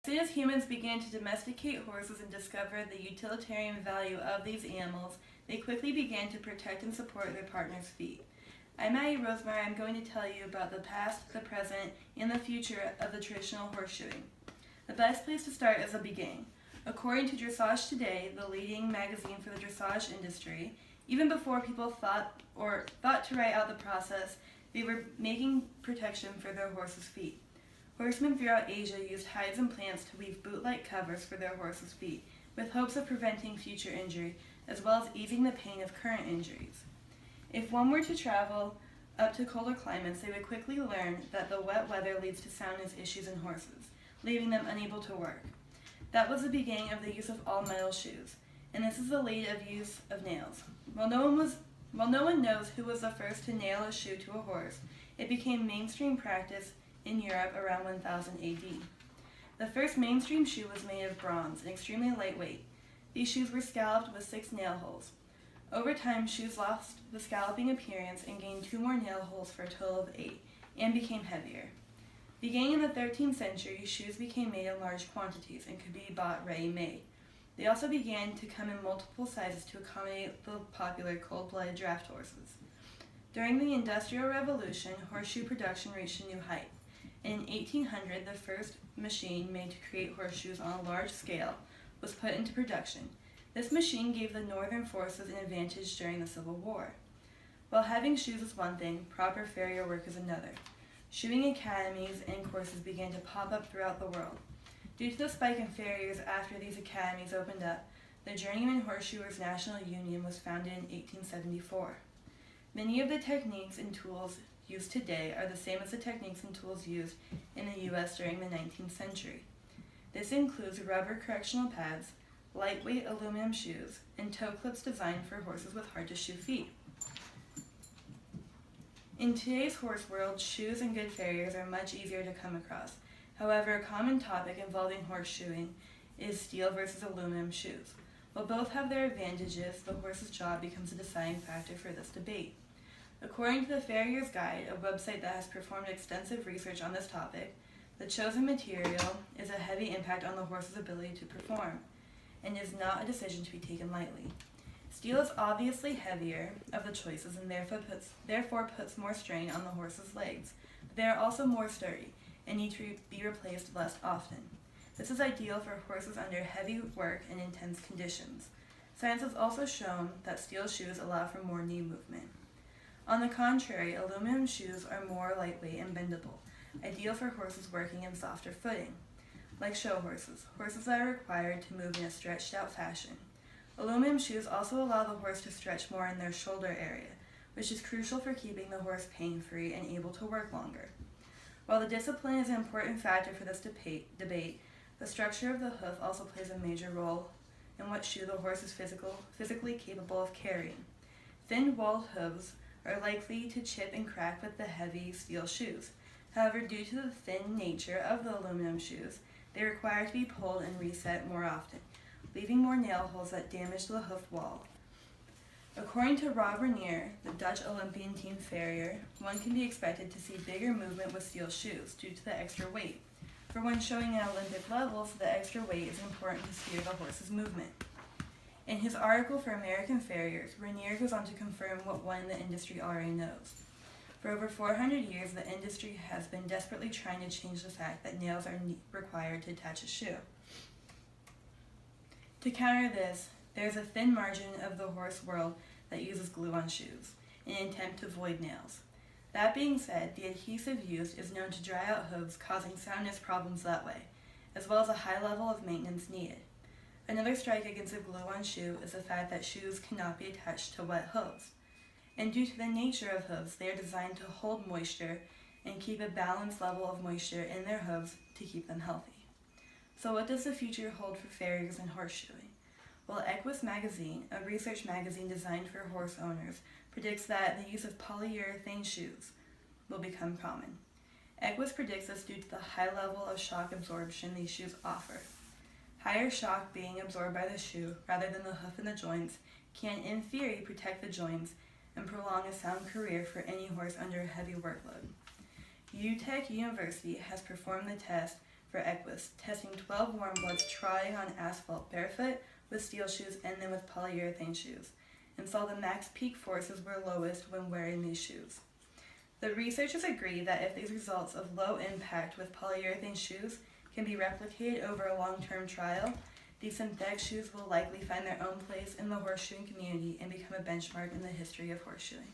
As soon as humans began to domesticate horses and discover the utilitarian value of these animals, they quickly began to protect and support their partner's feet. I'm Addie Rosemary. I'm going to tell you about the past, the present, and the future of the traditional horseshoeing. The best place to start is the beginning. According to Dressage Today, the leading magazine for the dressage industry, even before people thought to write out the process, they were making protection for their horses' feet. Horsemen throughout Asia used hides and plants to weave boot-like covers for their horses' feet, with hopes of preventing future injury, as well as easing the pain of current injuries. If one were to travel up to colder climates, they would quickly learn that the wet weather leads to soundness issues in horses, leaving them unable to work. That was the beginning of the use of all-metal shoes, and this is the lead of use of nails. While no one knows who was the first to nail a shoe to a horse, it became mainstream practice in Europe around 1000 AD. The first mainstream shoe was made of bronze and extremely lightweight. These shoes were scalloped with 6 nail holes. Over time, shoes lost the scalloping appearance and gained 2 more nail holes for a total of 8, and became heavier. Beginning in the 13th century, shoes became made in large quantities and could be bought ready-made. They also began to come in multiple sizes to accommodate the popular cold-blooded draft horses. During the Industrial Revolution, horseshoe production reached a new height. In 1800, the first machine made to create horseshoes on a large scale was put into production. This machine gave the Northern forces an advantage during the Civil War. While having shoes is one thing, proper farrier work is another. Shoeing academies and courses began to pop up throughout the world. Due to the spike in farriers after these academies opened up, the Journeyman Horseshoers National Union was founded in 1874. Many of the techniques and tools used today are the same as the techniques and tools used in the U.S. during the 19th century. This includes rubber correctional pads, lightweight aluminum shoes, and toe clips designed for horses with hard-to-shoe feet. In today's horse world, shoes and good farriers are much easier to come across. However, a common topic involving horseshoeing is steel versus aluminum shoes. While both have their advantages, the horse's jaw becomes a deciding factor for this debate. According to the Farrier's Guide, a website that has performed extensive research on this topic, the chosen material is a heavy impact on the horse's ability to perform, and is not a decision to be taken lightly. Steel is obviously heavier of the choices and therefore puts more strain on the horse's legs, but they are also more sturdy and need to be replaced less often. This is ideal for horses under heavy work and intense conditions. Science has also shown that steel shoes allow for more knee movement. On the contrary, aluminum shoes are more lightweight and bendable, ideal for horses working in softer footing, like show horses that are required to move in a stretched out fashion. Aluminum shoes also allow the horse to stretch more in their shoulder area, which is crucial for keeping the horse pain-free and able to work longer. While the discipline is an important factor for this debate, the structure of the hoof also plays a major role in what shoe the horse is physically capable of carrying. Thin-walled hooves are likely to chip and crack with the heavy steel shoes. However, due to the thin nature of the aluminum shoes, they require to be pulled and reset more often, leaving more nail holes that damage the hoof wall. According to Rob Renier, the Dutch Olympian team farrier, one can be expected to see bigger movement with steel shoes due to the extra weight. For when showing at Olympic levels, the extra weight is important to steer the horse's movement. In his article for American Farriers, Renier goes on to confirm what one in the industry already knows. For over 400 years, the industry has been desperately trying to change the fact that nails are required to attach a shoe. To counter this, there is a thin margin of the horse world that uses glue on shoes, in an attempt to avoid nails. That being said, the adhesive used is known to dry out hooves, causing soundness problems that way, as well as a high level of maintenance needed. Another strike against a glue-on shoe is the fact that shoes cannot be attached to wet hooves. And due to the nature of hooves, they are designed to hold moisture and keep a balanced level of moisture in their hooves to keep them healthy. So what does the future hold for farriers and horseshoeing? Well, Equus magazine, a research magazine designed for horse owners, predicts that the use of polyurethane shoes will become common. Equus predicts this due to the high level of shock absorption these shoes offer. Higher shock being absorbed by the shoe rather than the hoof and the joints can, in theory, protect the joints and prolong a sound career for any horse under a heavy workload. UTech University has performed the test for for Equus, testing 12 warm bloods trotting on asphalt barefoot with steel shoes and then with polyurethane shoes, and saw the max peak forces were lowest when wearing these shoes. The researchers agree that if these results of low impact with polyurethane shoes can be replicated over a long-term trial, these synthetic shoes will likely find their own place in the horseshoeing community and become a benchmark in the history of horseshoeing.